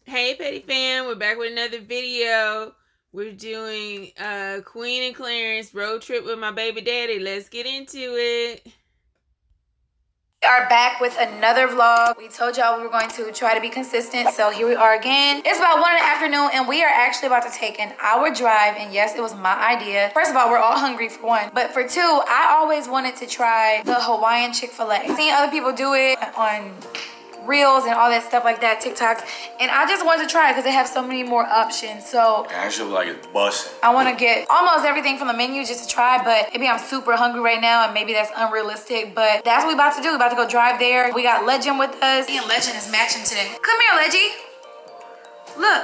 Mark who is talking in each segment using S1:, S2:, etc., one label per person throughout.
S1: Hey Petty fam, we're back with another video. We're doing Queen and Clarence road trip with my baby daddy. Let's get into it.
S2: We are back with another vlog. We told y'all we were going to try to be consistent, so here we are again. It's about 1 in the afternoon and we are actually about to take an hour drive, and yes, it was my idea. First of all, we're all hungry for one, but for two, I always wanted to try the Hawaiian Chick-fil-A. Seeing other people do it on reels and all that stuff like that, TikToks, and I just wanted to try it because they have so many more options. So
S3: that shit like it's busting.
S2: I want to get almost everything from the menu just to try, but maybe I'm super hungry right now and maybe that's unrealistic, but that's what we about to do. We about to go drive there. We got Legend with us. Me and Legend is matching today. Come here, Leggy. Look,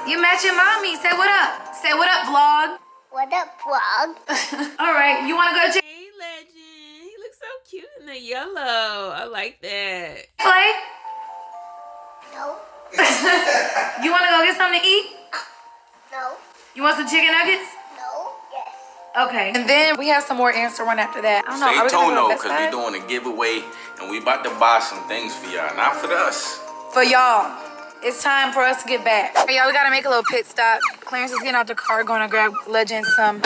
S2: you matching mommy. Say what up. Say what up, vlog.
S4: What up, vlog?
S2: All right, you want to go to
S1: Hey Legend, he looks so cute in the yellow. I like that.
S2: play?
S4: No.
S2: You want to go get something to eat?
S4: No.
S2: You want some chicken nuggets?
S4: No. Yes.
S2: Okay. And then we have some more errands to run after that. I don't know.
S3: Stay tuned though,
S2: Best
S3: because
S2: Buy?
S3: we doing a giveaway and we about to buy some things for y'all, not for us.
S2: For y'all. It's time for us to get back. Hey, y'all, we gotta make a little pit stop. Clarence is getting out the car, going to grab Legend some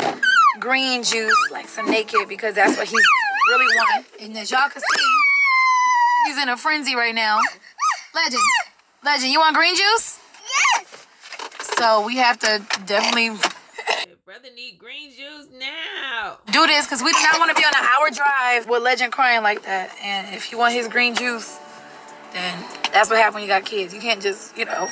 S2: green juice, like some Naked, because that's what he's really wanting. And as y'all can see, he's in a frenzy right now. Legend, you want green juice?
S4: Yes.
S2: So we have to definitely
S1: Brother need green juice now.
S2: do this, because we do not want to be on an hour drive with Legend crying like that. And if you want his green juice, then that's what happens when you got kids. You can't just, you know,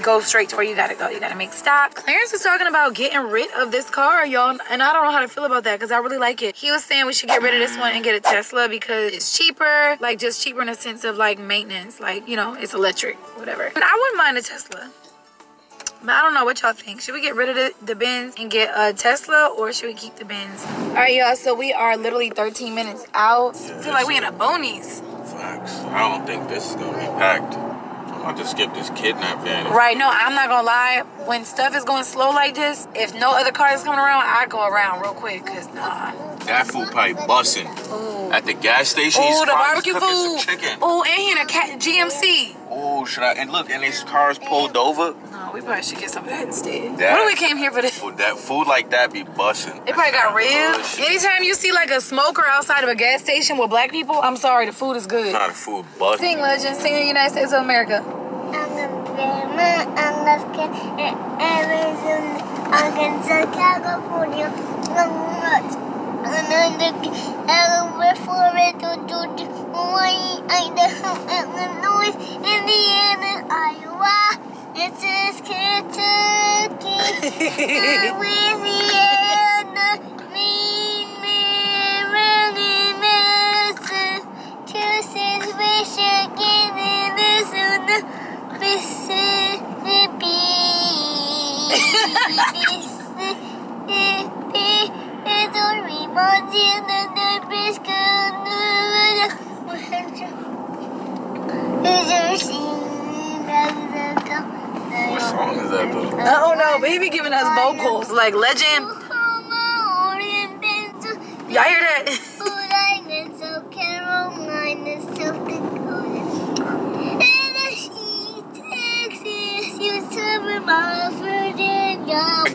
S2: go straight to where you gotta go. You gotta make stop. Clarence was talking about getting rid of this car, y'all, and I don't know how to feel about that because I really like it. He was saying we should get rid of this one and get a Tesla because it's cheaper, like just cheaper in a sense of like maintenance, like, you know, it's electric, whatever. And I wouldn't mind a Tesla. But I don't know what y'all think. Should we get rid of the Benz and get a Tesla, or should we keep the Benz? All right, y'all, so we are literally 13 minutes out. I feel like we in a Bonies.
S3: Facts. I don't think this is gonna be packed. I'm about to skip this kidnap van.
S2: Right, no, I'm not gonna lie. When stuff is going slow like this, if no other cars coming around, I go around real quick, cause nah.
S3: That food probably busting.
S2: Ooh.
S3: At the gas station,
S2: Ooh,
S3: he's
S2: the
S3: probably
S2: barbecue
S3: cooking
S2: food.
S3: some chicken.
S2: Ooh, and he in a GMC.
S3: Oh, should I? And look, and his car's pulled over.
S2: No, we probably should get some of that instead.
S3: That-
S2: What do we came here for this?
S3: Well, that food like that be busting.
S2: They probably got ribs. Anytime you see like a smoker outside of a gas station with black people, I'm sorry, the food is good.
S3: Not a food busting.
S2: Sing, Legend, sing in the United States of America.
S4: Indiana, Iowa, it's Kentucky, Louisiana, Maryland, Massachusetts, Michigan, Minnesota, Mississippi, Missouri, Montana, Nebraska,
S3: What song is that though?
S2: I don't know, but he be giving us vocals. Like Legend. Y'all hear that?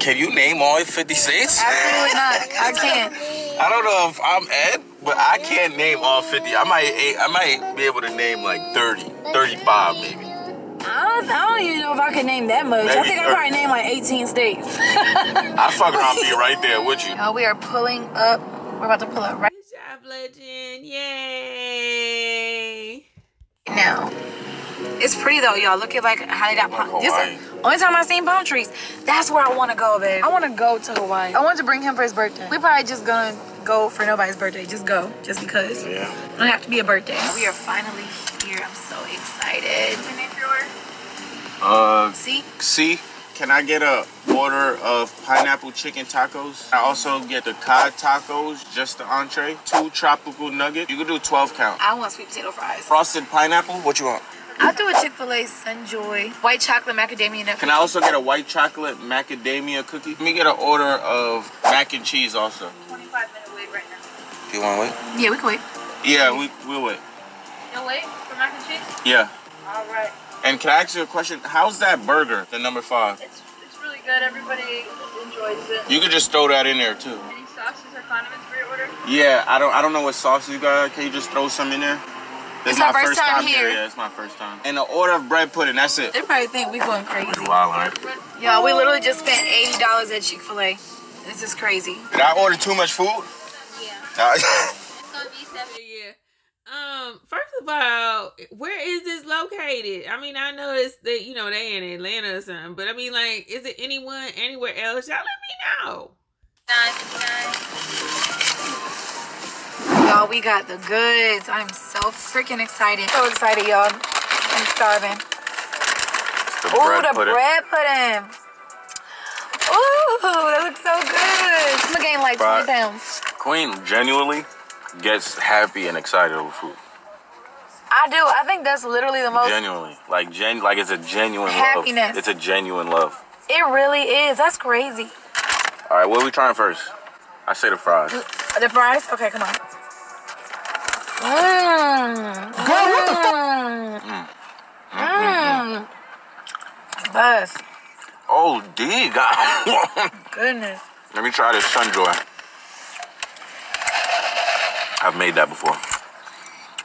S3: Can you name all 50 states?
S2: Absolutely not. I can't.
S3: I don't know if I'm Ed, but I can't name all 50. I might be able to name like 30, 35 maybe.
S2: I don't even know if I can name that much. I
S3: Maybe
S2: think I probably named like 18 states.
S3: I fuck around be right there with you.
S2: We are pulling up. We're about to pull up right
S1: Good job, Legend. Yay.
S2: now. It's pretty though, y'all. Look at like how they got palm. This is only time I seen palm trees. That's where I want to go, babe. I want to go to Hawaii. I want to bring him for his birthday. We probably just gonna go for nobody's birthday. Just go, just because.
S3: Yeah.
S2: It don't have to be a birthday. We are finally here. I'm so excited. What's your name,
S3: C, can I get a order of pineapple chicken tacos? I also get the cod tacos, just the entree. 2 tropical nuggets. You can do 12 count.
S2: I want sweet potato fries.
S3: Frosted pineapple, what you want?
S2: I'll do a Chick-fil-A Sunjoy white chocolate macadamia nut.
S3: Can I also get a white chocolate macadamia cookie? Let me get an order of mac and cheese also.
S2: 25-minute wait right now.
S3: Do you want to wait?
S2: Yeah, we can wait.
S3: Yeah, we'll wait.
S2: You'll wait for mac and cheese?
S3: Yeah.
S2: All right.
S3: And can I ask you a question? How's that burger, the number 5?
S2: It's really good. Everybody enjoys it.
S3: You could just throw that in there too.
S2: Any sauces or condiments for your order?
S3: Yeah, I don't know what sauce you got. Can you just throw some in there?
S2: It's my first time here.
S3: Yeah, it's my first time. And an order of bread pudding, that's it.
S2: They probably think we going crazy.
S3: Wow, right?
S2: Y'all, we literally just spent $80 at Chick-fil-A. This is crazy.
S3: Did I order too much food?
S1: Yeah. It's gonna be 70 years. First of all, where is this located? I mean, I know it's that they in Atlanta or something, but I mean, like, is it anywhere else? Y'all let me know.
S2: Y'all, we got the goods. I'm so freaking excited. So excited, y'all. I'm starving. Ooh, the bread pudding. Ooh, that looks so good. I'm gonna gain like 20 pounds.
S3: Queen genuinely gets happy and excited over food.
S2: I do. I think that's literally the most...
S3: Genuinely. Like it's a genuine
S2: happiness.
S3: Love. It's a genuine love.
S2: It really is. That's crazy.
S3: All right, what are we trying first? I say the fries.
S2: The fries? Okay, come on. Buzz.
S3: Oh, D, God.
S2: Goodness.
S3: Let me try this Sunjoy. I've made that before.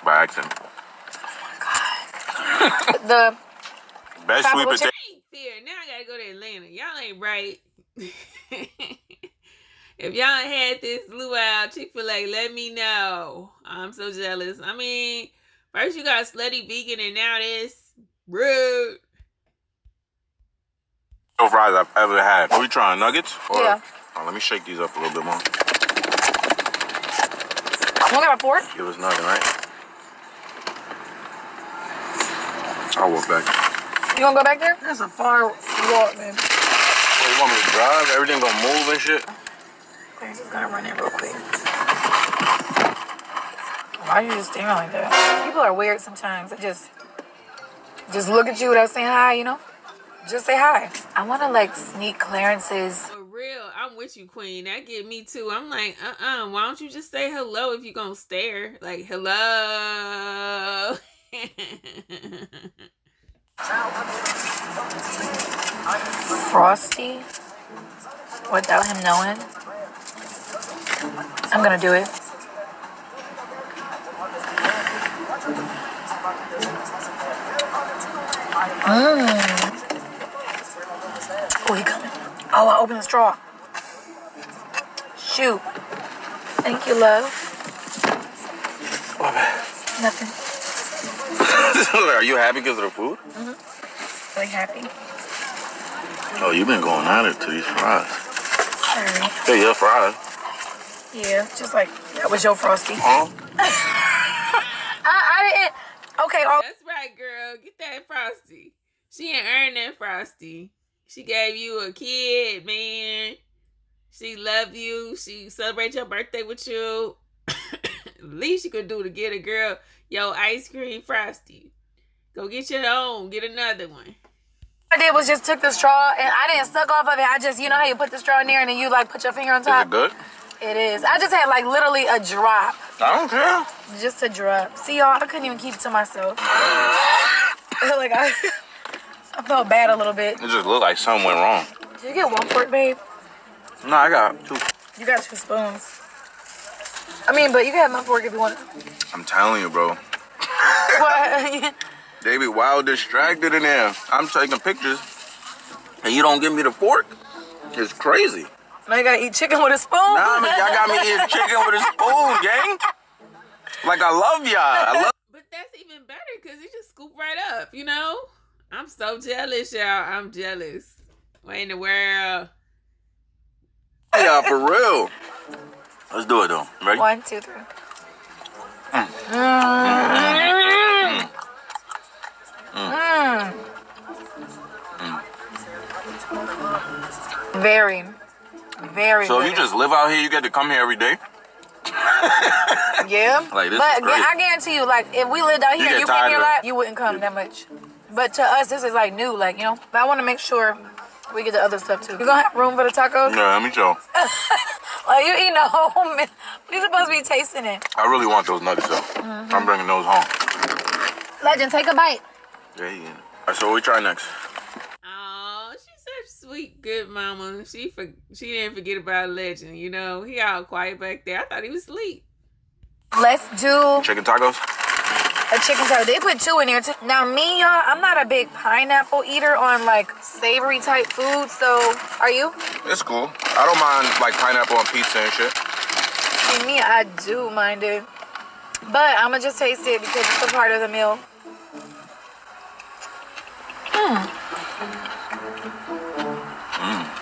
S3: By accident.
S2: Oh, my God. The
S3: best sweet potato.
S1: Here, now I gotta go to Atlanta. Y'all ain't right. If y'all had this luau Chick-fil-A, let me know. I'm so jealous. I mean, first you got slutty vegan and now this. Rude.
S3: No fries I've ever had. Are we trying nuggets? Or,
S2: yeah.
S3: Oh, let me shake these up a little bit more.
S2: You want a fork?
S3: Give us nothing, right? I'll walk back.
S2: You want to go back there? That's a far walk, man.
S3: Oh, you want me to drive? Everything gonna move and shit?
S2: Clarence is gonna run in real quick. Why are you just staring like that? People are weird sometimes. They just look at you without saying hi, Just say hi. I want to like sneak Clarence's.
S1: For real, I'm with you, Queen. That get me too. I'm like, why don't you just say hello if you gonna stare? Like, hello.
S2: Frosty without him knowing. I'm gonna do it. Oh, he coming. Oh, I opened the straw. Shoot. Thank you, love.
S3: Oh, man.
S2: Nothing.
S3: Are you happy because of the food?
S2: Mm-hmm. Really happy.
S3: Oh, you've been going at it to these fries.
S2: Sorry.
S3: They're your fries.
S2: Yeah, just like that was your Frosty.
S3: Huh?
S2: I didn't. Okay.
S1: That's right, girl. Get that Frosty. She ain't earned that Frosty. She gave you a kid, man. She love you. She celebrate your birthday with you. Least you could do to get a girl your ice cream Frosty. Go get your own. Get another one.
S2: What I did was just took the straw and I didn't suck off of it. I just, how you put the straw in there and then you like put your finger on top.
S3: Is it good?
S2: It is. I just had like literally a drop.
S3: I don't care.
S2: Just a drop. See y'all, I couldn't even keep it to myself. Like I felt bad a little bit.
S3: It just looked like something went wrong.
S2: Did you get one fork, babe?
S3: No, I got 2.
S2: You got 2 spoons. I mean, but you can have my fork if you want.
S3: I'm telling you, bro.
S2: What?
S3: They be wild distracted in there. I'm taking pictures, and you don't give me the fork? It's crazy.
S2: Now you gotta eat chicken with a spoon?
S3: Nah, man, y'all got me eating chicken with a spoon, gang. Like, I love y'all.
S1: But that's even better because you just scoop right up, I'm so jealous, y'all. I'm jealous. What in the world?
S3: Y'all, for real. Let's do it, though. Ready?
S2: 1, 2, 3. Very, very.
S3: So
S2: good.
S3: you just live out here? You get to come here every day?
S2: Yeah.
S3: Like, this
S2: but
S3: is crazy.
S2: I guarantee you, like, if we lived out here and you came here a lot, you wouldn't come that much. But to us, this is like new, like, But I want to make sure we get the other stuff too. You gonna have room for the tacos?
S3: Yeah, let me show.
S2: Like, you eating a whole meal. We supposed to be tasting it.
S3: I really want those nuggets, though. I'm bringing those home.
S2: Legend, take a bite.
S3: Yeah, yeah. Alright, so what we try next?
S1: Oh, she's such sweet, good mama. She didn't forget about Legend. You know, he all quiet back there. I thought he was asleep.
S2: Let's do
S3: Chicken tacos?
S2: a chicken taco. They put 2 in there too. Now me, y'all, I'm not a big pineapple eater on like savory type food. So are you?
S3: It's cool. I don't mind like pineapple on pizza and shit.
S2: See, me, I do mind it. But I'm gonna just taste it because it's a part of the meal.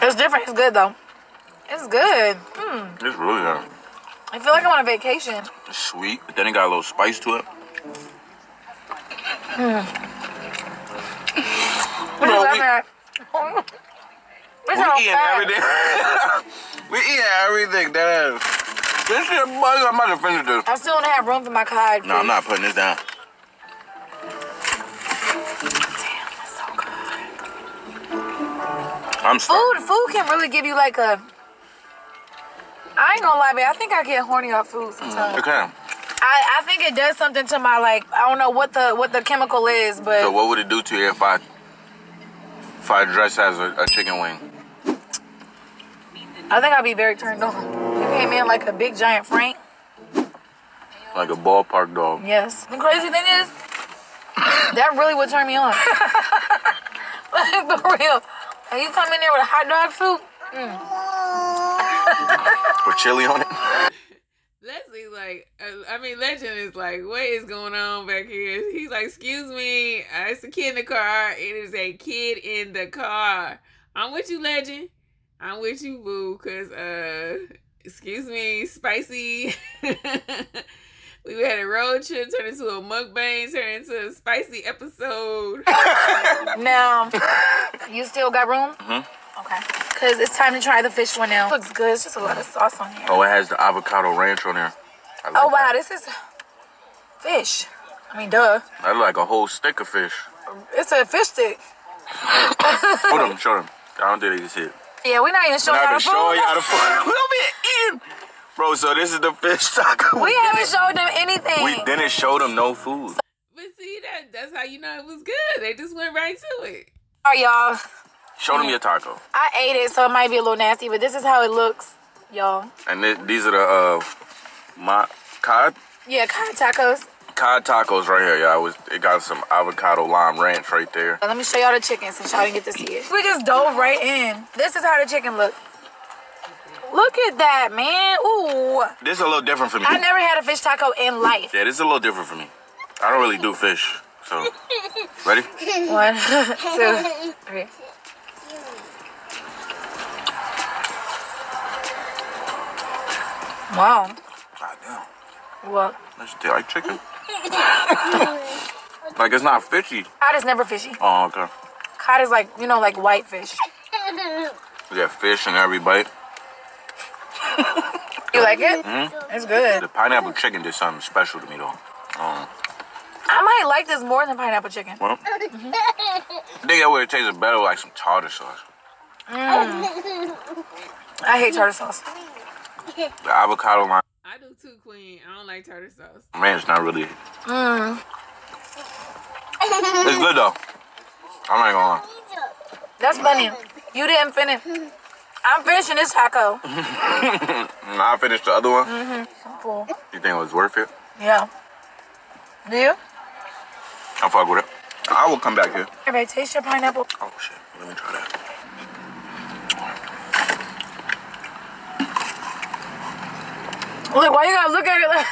S2: It's different. It's good though. It's good.
S3: It's really good.
S2: I feel like I'm on a vacation.
S3: It's sweet, but then it got a little spice to it.
S2: What is that?
S3: We eating everything. We eating everything. That is. This shit, boy, I'm about to finish this.
S2: I still don't have room for my cod.
S3: No, I'm not putting this down.
S2: Damn, that's so good.
S3: I'm sorry.
S2: Food can really give you like a. I ain't gonna lie, babe. I think I get horny off food sometimes.
S3: Okay.
S2: I think it does something to my like. I don't know what the chemical is, but
S3: So what would it do to you if I dress as a chicken wing?
S2: I think I'd be very turned on. You came in like a big giant Frank.
S3: Like a ballpark dog.
S2: Yes. The crazy thing is, that really would turn me on. Like, for real. And you come in there with a hot dog soup.
S3: With chili on it.
S1: Leslie, like, Legend is like, what is going on back here? He's like, excuse me, it's a kid in the car. It is a kid in the car. I'm with you, Legend. I'm with you, boo, because, excuse me, spicy. We had a road trip, turned into a mukbang, turned into a spicy episode.
S2: Now, you still got room?
S3: Mm-hmm.
S2: Okay. Because it's time to try the fish one now. Looks good. It's just a lot of sauce on here.
S3: Oh, it has the avocado ranch on there. I like
S2: Oh, wow.
S3: that.
S2: This is fish. I mean, duh.
S3: That look like a whole stick of fish.
S2: It's a fish stick.
S3: Show them. I don't think they can see it.
S2: Yeah, we're not even showing
S3: We're
S2: y'all
S3: not
S2: the
S3: showing
S2: food.
S3: y'all the food. We'll be eating. Bro, so this is the fish taco.
S2: We haven't showed them anything.
S3: We didn't show them no food.
S1: But see, that's how you know it was good. They just went right to it.
S2: All right, y'all.
S3: Show them your taco.
S2: I ate it, so it might be a little nasty, but this is how it looks, y'all.
S3: And these are the my cod
S2: Yeah, cod tacos.
S3: tacos right here, y'all. It got some avocado lime ranch right there.
S2: Let me show y'all the chicken since y'all didn't get to see it. We just dove right in. This is how the chicken look. Look at that, man. Ooh.
S3: This is a little different for me.
S2: I never had a fish taco in life.
S3: Yeah, this is a little different for me. I don't really do fish, so ready?
S2: 1, 2, 3. Wow.
S3: God damn.
S2: Well,
S3: That's like chicken. Like it's not fishy.
S2: cod is never fishy.
S3: Oh, okay.
S2: Cod is like, you know, like white fish.
S3: We got fish in every bite.
S2: You like it?
S3: Mm-hmm.
S2: It's good.
S3: The pineapple chicken did something special to me though.
S2: I might like this more than pineapple chicken.
S3: Well, I think that would have tasted better with like some tartar sauce.
S2: I hate tartar sauce.
S3: The avocado lime.
S1: I do too, Queen. I don't like tartar sauce.
S3: Man, it's not really. It's good though. I'm not gonna lie.
S2: That's funny. You didn't finish. I'm finishing this taco.
S3: I finished the other one.
S2: I'm full.
S3: You think it was worth it?
S2: Yeah. Do you?
S3: I'll fuck with it. I will come back here.
S2: Everybody, taste your pineapple.
S3: Oh shit, let me try that.
S2: Look, why you gotta look at it like...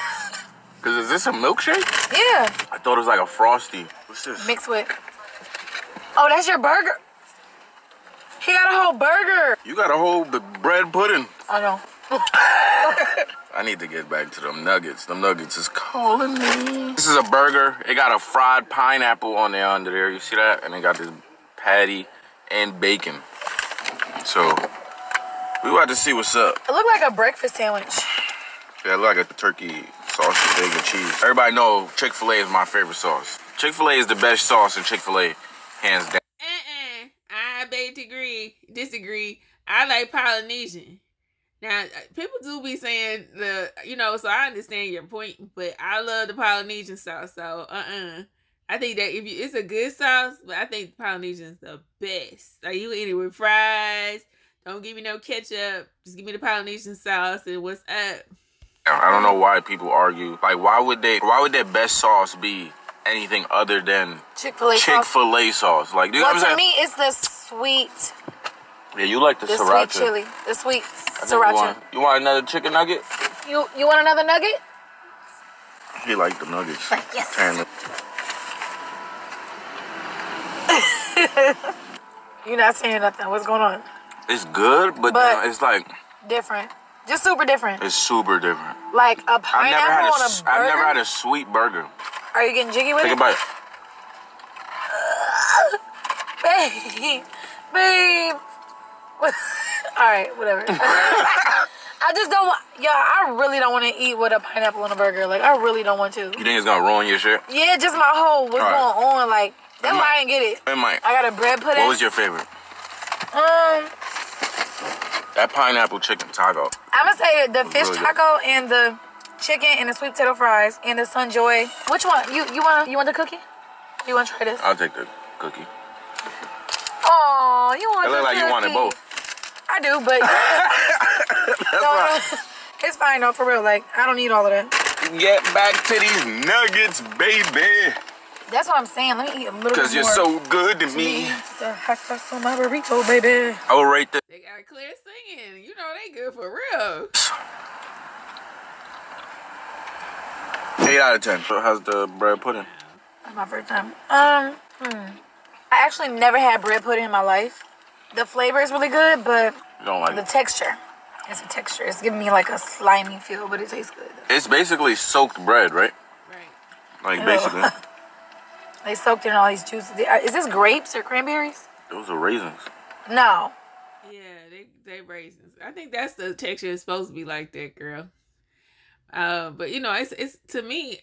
S3: Cause is this a milkshake?
S2: Yeah.
S3: I thought it was like a Frosty. What's this?
S2: Mixed with... Oh, that's your burger. He got a whole burger.
S3: You got a whole bread pudding.
S2: I know.
S3: I need to get back to them nuggets. Them nuggets is calling me. This is a burger. It got a fried pineapple on there under there. You see that? And it got this patty and bacon. So we about to see what's up.
S2: It looked like a breakfast sandwich.
S3: Yeah, it look like a turkey sausage, bacon, cheese. Everybody know Chick-fil-A is my favorite sauce. Chick-fil-A is the best sauce in Chick-fil-A, hands down.
S1: I beg to disagree. I like Polynesian. Now, people do be saying so I understand your point, but I love the Polynesian sauce, so I I think that it's a good sauce, but I think Polynesian's the best. Like you eat it with fries. Don't give me no ketchup. Just give me the Polynesian sauce and what's up.
S3: I don't know why people argue. Like, why would their best sauce be anything other than Chick-fil-A sauce? Like, you know what I'm saying?
S2: To me, it's the sweet.
S3: Yeah, you like the sriracha.
S2: Sweet chili. The sweet sriracha.
S3: You want another chicken nugget?
S2: You want another nugget?
S3: He like the nuggets.
S2: Like, yes. You're not saying nothing. What's going on?
S3: It's good, but it's like
S2: different. Just super different.
S3: It's super different.
S2: Like a pineapple on a burger?
S3: I've never had a sweet burger.
S2: Are you getting jiggy with it?
S3: Take a bite.
S2: Babe. All right, whatever. I just don't want, I really don't want to eat with a pineapple on a burger. Like, I really don't want to. You
S3: think it's going to ruin your shit?
S2: Yeah, just my whole, what's going on. Like, that's why I didn't get it.
S3: It might.
S2: I got a bread pudding.
S3: What was your favorite? That pineapple chicken taco.
S2: I'm going to say the fish taco and the chicken and the sweet potato fries and the Sunjoy. Which one? You want the cookie? You want to try this?
S3: I'll take the cookie.
S2: Oh, you want the cookie?
S3: It look like you wanted both.
S2: I do, but no, it's fine though, for real. Like, I don't need all of that.
S3: Get back to these nuggets, baby.
S2: That's what I'm saying. Let me eat a little bit more.
S3: Because you're so good to me.
S2: It's a hot sauce on my burrito, baby.
S3: I will rate that.
S1: They got Clare singing. You know they good for real.
S3: 8 out of 10. So how's the bread pudding?
S2: That's my first time. I actually never had bread pudding in my life. The flavor is really good, but
S3: you don't like
S2: the texture. It's a texture. It's giving me like a slimy feel, but it tastes good.
S3: It's basically soaked bread, right?
S1: Right.
S3: Like basically.
S2: They soaked it in all these juices. Is this grapes or cranberries?
S3: Those are raisins.
S2: No.
S1: Yeah, they raisins. I think that's the texture. It's supposed to be like that, girl. But you know, it's to me,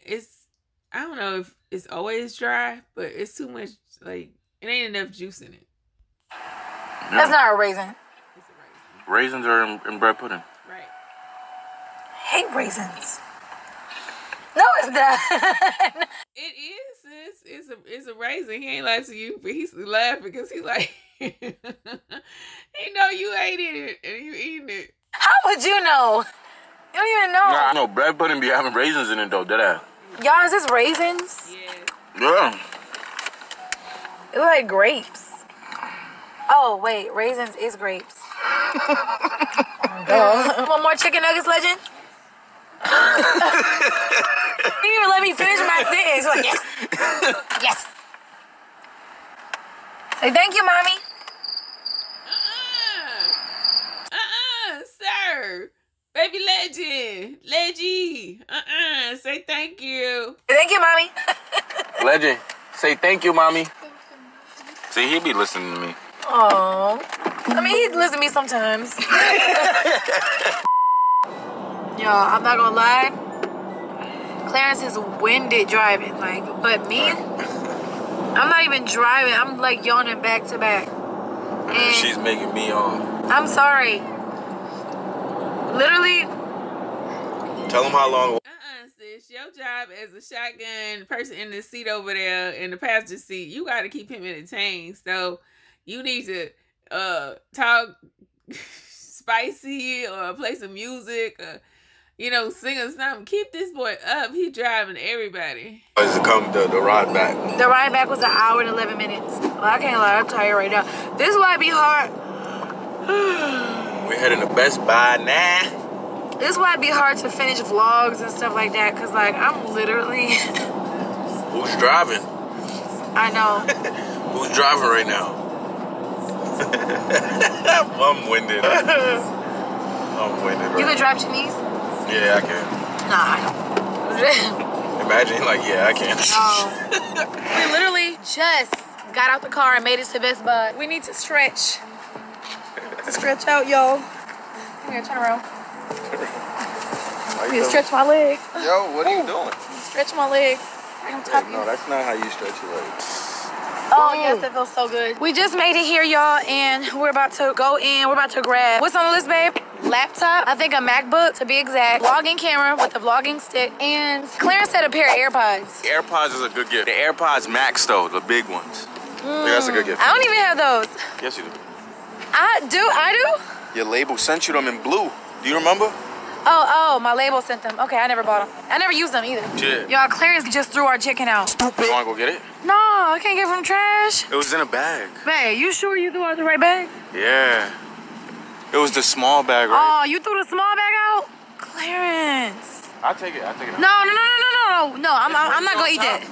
S1: I don't know if it's always dry, but it's too much. Like, it ain't enough juice in it.
S2: Yeah. That's not a raisin.
S1: It's a raisin.
S3: Raisins are in bread pudding.
S1: Right.
S2: Hate raisins. No, it's not.
S1: It is. It's a raisin. He ain't lied to you, but he's laughing because he like he know you ate it and you eating it.
S2: How would you know? You don't even know.
S3: Nah, I know bread pudding be having raisins in it though. Deadass.
S2: Y'all, is this raisins?
S3: Yeah.
S2: It look like grapes. Oh, wait. Raisins is grapes. One more chicken nuggets, legend? You didn't even let me finish my sentence. Like, yes. Yes. Say thank you, mommy.
S1: Sir. Baby legend. Leggy. Say thank you.
S2: Thank you, mommy.
S3: Legend. Say thank you, mommy. See, he be listening to me.
S2: Oh, I mean, he listens to me sometimes. Y'all, I'm not gonna lie. Clarence is winded driving, like, but me, I'm not even driving. I'm like yawning back to back. And
S3: she's making me on.
S2: I'm sorry. Literally.
S3: Tell him how long.
S1: Sis, your job as a shotgun person in the seat over there in the passenger seat, you got to keep him entertained. So you need to talk spicy or play some music or, you know, sing or something. Keep this boy up. He driving everybody.
S3: Is it come the ride back?
S2: The ride back was 1 hour and 11 minutes. Well, I can't lie, I'm tired right now. This might be hard.
S3: We're heading to Best Buy now.
S2: This is why it'd be hard to finish vlogs and stuff like that, because, like, I'm literally...
S3: Who's driving?
S2: I know.
S3: Who's driving right now? I'm winded. I'm winded, right?
S2: You can drive Chinese?
S3: Yeah, I can.
S2: Nah, I don't.
S3: Imagine, like, yeah, I can.
S2: No. We literally just got out the car and made it to Best Buy. We need to stretch. Stretch out, y'all. Come here, turn around. I need to stretch my leg.
S3: Yo, what are you doing?
S2: Stretch my leg. Right on top of you.
S3: No, that's not how you stretch your legs.
S2: Oh, Oh, yes, it feels so good. We just made it here, y'all, and we're about to go in. We're about to grab, what's on the list, babe? Laptop, I think a MacBook to be exact, vlogging camera with a vlogging stick, and Clarence said a pair of AirPods.
S3: AirPods is a good gift. The AirPods Max though, the big ones. I think that's a good gift.
S2: I don't even have those.
S3: Yes, you do.
S2: I do?
S3: Your label sent you them in blue. Do you remember?
S2: Oh, my label sent them. Okay, I never bought them. I never used them either.
S3: Yeah.
S2: Y'all, Clarence just threw our chicken out.
S3: Stupid. You wanna go get it?
S2: No, I can't get from trash.
S3: It was in a bag.
S2: Babe, you sure you threw out the right bag?
S3: Yeah. It was the small bag, right?
S2: Oh, you threw the small bag out? Clarence.
S3: I'll take it.
S2: No, I'm not gonna eat that.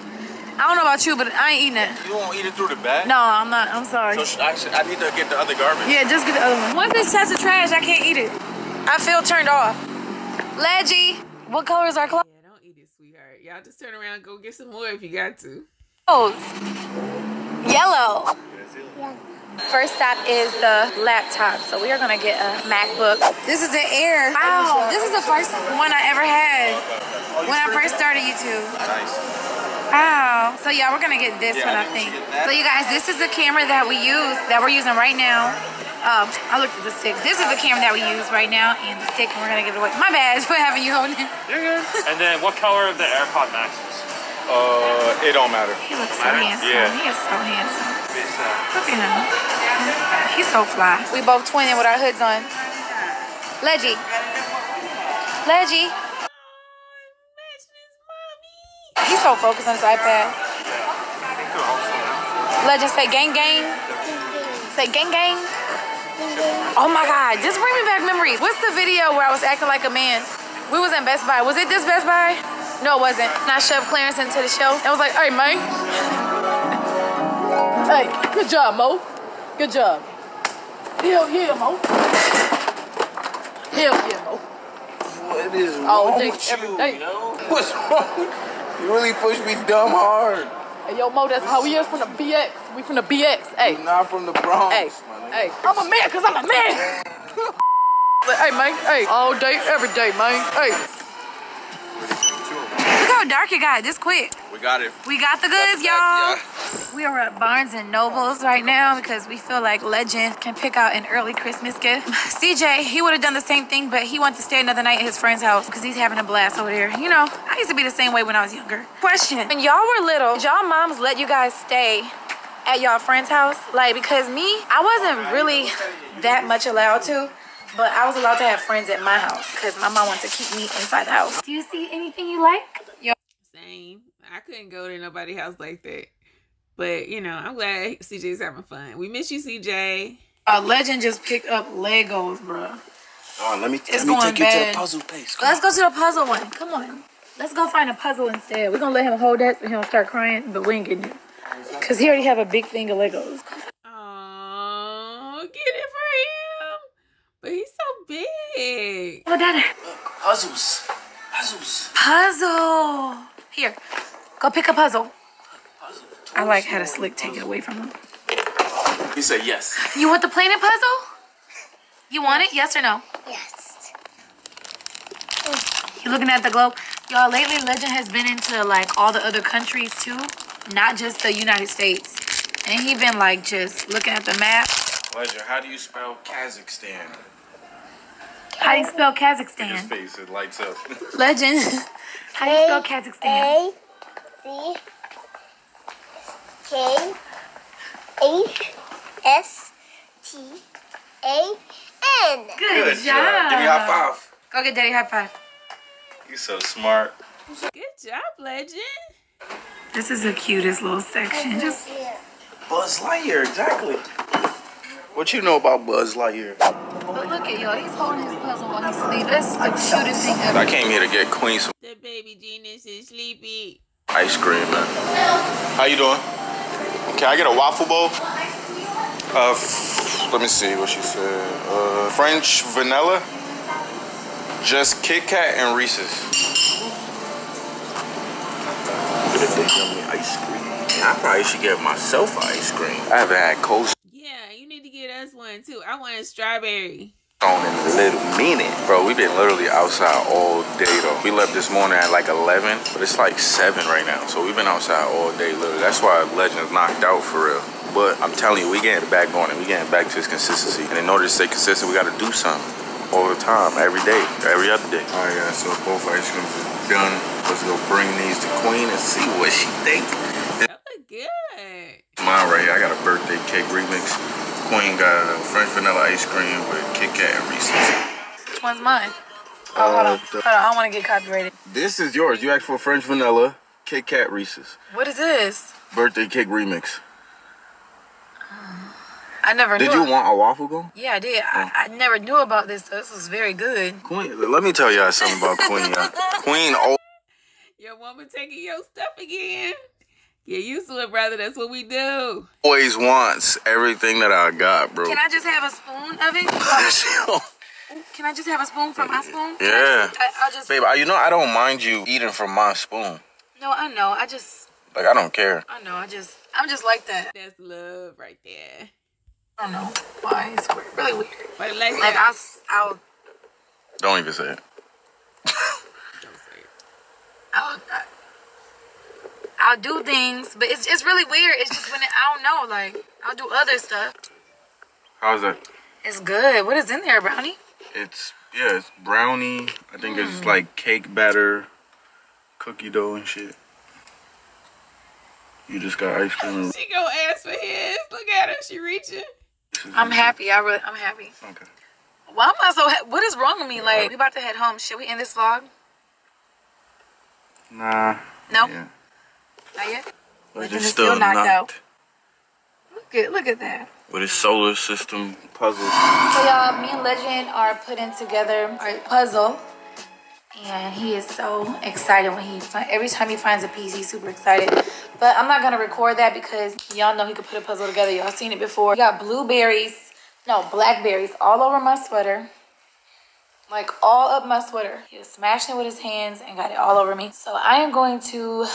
S2: I don't know about you, but I ain't eating it.
S3: You won't eat it through the bag?
S2: No, I'm not. I'm sorry.
S3: So I need to get the other garbage.
S2: Yeah, just get the other one. Once it's touch of trash, I can't eat it. I feel turned off. Leggy, what color is our clothes?
S1: Yeah, don't eat it, sweetheart. Y'all just turn around and go get some more if you got to.
S2: Yellow. First stop is the laptop. So we are gonna get a MacBook. This is the Air. Wow, this is the first one I ever had when I first started YouTube.
S3: Nice.
S2: Wow. So yeah, we're gonna get this one, I think. So you guys, this is the camera that we're using right now. I looked at the stick. This is the camera that we use right now, and the stick, and we're gonna give it away. My bad for having you holding it.
S5: You're good. And then what color of the AirPod Maxes?
S3: It don't matter.
S2: He looks so handsome.
S3: Yeah.
S2: He is so handsome. Look at him. He's so fly. We both twinning with our hoods on. Leggy. He's so focused on his iPad. Legend, say gang gang. Say gang gang. Oh my God, just bring me back memories. What's the video where I was acting like a man? We was in Best Buy. Was it this Best Buy? No, it wasn't. And I shoved Clarence into the show. I was like, hey, man. Hey, good job, Mo. Good job. Hell yeah, Mo. Hell yeah, Mo.
S3: What is
S2: All
S3: wrong
S2: day,
S3: with
S2: every
S3: you,
S2: day.
S3: yo? What's wrong? You really pushed me dumb hard.
S2: Hey, yo, Mo, that's how we is from the BX. We from the BX. Hey.
S3: You're not from the Bronx,
S2: Hey,
S3: my nigga.
S2: hey. I'm a man because I'm a man. Hey, man. Hey, all day, every day, man. Hey. Look how dark it got this quick.
S3: We got it.
S2: We got the goods, y'all. We are at Barnes and Nobles right now because we feel like Legend can pick out an early Christmas gift. CJ, he would have done the same thing, but he wanted to stay another night at his friend's house because he's having a blast over there. You know, I used to be the same way when I was younger. Question, when y'all were little, did y'all moms let you guys stay at y'all friend's house? Like, because me, I wasn't really that much allowed to, but I was allowed to have friends at my house because my mom wanted to keep me inside the house. Do you see anything you like?
S1: Same. I couldn't go to nobody's house like that. But, you know, I'm glad CJ's having fun. We miss you, CJ.
S2: Legend just picked up Legos, bro.
S3: Oh, let me take you to
S2: bad.
S3: the puzzle place.
S2: Let's go to the puzzle one. Come on. Let's go find a puzzle instead. We're going to let him hold that so he don't start crying, but we ain't getting it. Because he already have a big thing of Legos.
S1: Oh, get it for him. But he's so big.
S2: Oh, Daddy.
S3: Look, puzzles.
S2: Puzzle. Here. Go pick a puzzle. I like how the slick take it away from him.
S3: He said yes.
S2: You want the planet puzzle? You want it? Yes or no?
S4: Yes.
S2: You looking at the globe? Y'all, lately Legend has been into like all the other countries too, not just the United States. And he been like just looking at the map.
S3: Legend, how do you spell Kazakhstan?
S2: How do you spell Kazakhstan?
S3: His face, it lights up.
S2: Legend, how do you spell Kazakhstan?
S4: A-C-K-A-S-T-A-N.
S2: Good job.
S3: Give me a high five.
S2: Go get Daddy a high five.
S3: You so smart.
S1: Good job, Legend.
S2: This is the cutest little section. Just
S3: Buzz Lightyear, exactly. What you know about Buzz Lightyear?
S2: but look at y'all. He's holding his puzzle while he's sleeping. That's the cutest thing ever.
S3: I came here to get Queen some
S1: The baby genius is sleepy.
S3: ice cream, man. How you doing? Can I get a waffle bowl? Let me see what she said. French vanilla, just Kit Kat and Reese's. Yummy ice cream. I probably should get myself ice cream. I haven't had Coast.
S1: Yeah, you need to get us one too. I want a strawberry.
S3: On in a little minute. Bro, we've been literally outside all day though. We left this morning at like 11, but it's like 7 right now. So we've been outside all day literally. That's why Legend's knocked out for real. But I'm telling you, we getting it back on it. We getting back to this consistency. And in order to stay consistent, we gotta do something all the time, every day, every other day. All right, guys, so both ice creams are done. Let's go bring these to Queen and see what she think.
S1: That look good.
S3: Mine right here, I got a birthday cake remix. Queen got a French vanilla ice cream with Kit Kat and Reese's.
S2: Which one's mine? Oh, hold on. Hold on, I don't want to get copyrighted.
S3: This is yours. You asked for French vanilla, Kit Kat, Reese's.
S2: What is this?
S3: Birthday cake remix.
S2: I never knew.
S3: Did you want a waffle cone?
S2: Yeah, I did. I never knew about this. This was very good.
S3: Queen, let me tell y'all something about Queen, y'all. Queen,
S1: Your woman taking your stuff again. Get used to it, brother. That's what we do.
S3: always wants everything that I got, bro.
S2: Can I just have a spoon of it? Can I just have a spoon from my spoon?
S3: Yeah.
S2: I'll just...
S3: Babe, you know I don't mind you eating from my spoon.
S2: No, I know. I just...
S3: Like, I don't care.
S2: I know. I'm just like that.
S1: That's love right there.
S2: I don't know why. It's weird. Really weird.
S1: But
S2: Like, I'll...
S3: Don't even say it.
S1: Don't say it.
S2: I'll do things, but it's really weird. It's just when I don't know, like, I'll do other stuff.
S3: How's that?
S2: It's good. What is in there, brownie?
S3: It's brownie. I think it's like cake batter, cookie dough and shit. You just got ice cream.
S1: She gonna ask for his. Look at her. She reaching.
S2: I'm happy. I'm happy.
S3: Okay.
S2: Why am I so what is wrong with me? Like, we about to head home. Should we end this vlog?
S3: Nah.
S2: No?
S3: Yeah.
S2: Not yet?
S3: But
S2: Legend
S3: it's
S2: is
S3: still knocked out.
S2: Look at that.
S3: With his solar system puzzle.
S2: So y'all, me and Legend are putting together a puzzle. And he is so excited when every time he finds a piece, he's super excited. But I'm not gonna record that because y'all know he could put a puzzle together. Y'all seen it before. He got blackberries all over my sweater. Like all up my sweater. He was smashing it with his hands and got it all over me. So I am going to,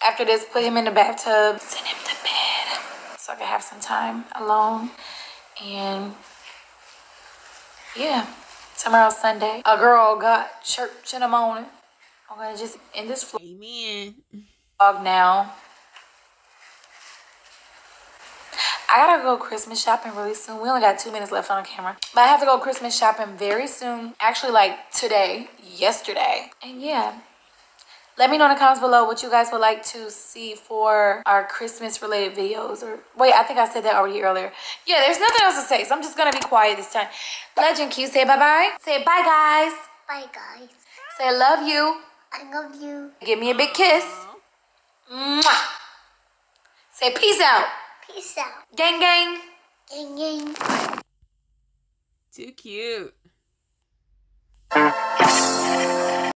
S2: after this, put him in the bathtub, send him to bed so I can have some time alone. And yeah, tomorrow's Sunday. A girl got church in the morning. I'm gonna just end this vlog.
S1: Amen.
S2: Now. I gotta go Christmas shopping really soon. We only got 2 minutes left on camera. But I have to go Christmas shopping very soon. Actually, like today, yesterday. And yeah. Let me know in the comments below what you guys would like to see for our Christmas related videos. Or wait, I think I said that already earlier. Yeah, there's nothing else to say, so I'm just gonna be quiet this time. Legend, can you say bye-bye? Say bye, guys.
S4: Bye, guys.
S2: Say I love you.
S4: I love you.
S2: Give me a big kiss. Mwah. Say peace out.
S4: Peace out.
S2: Gang, gang.
S4: Gang, gang.
S1: Too cute.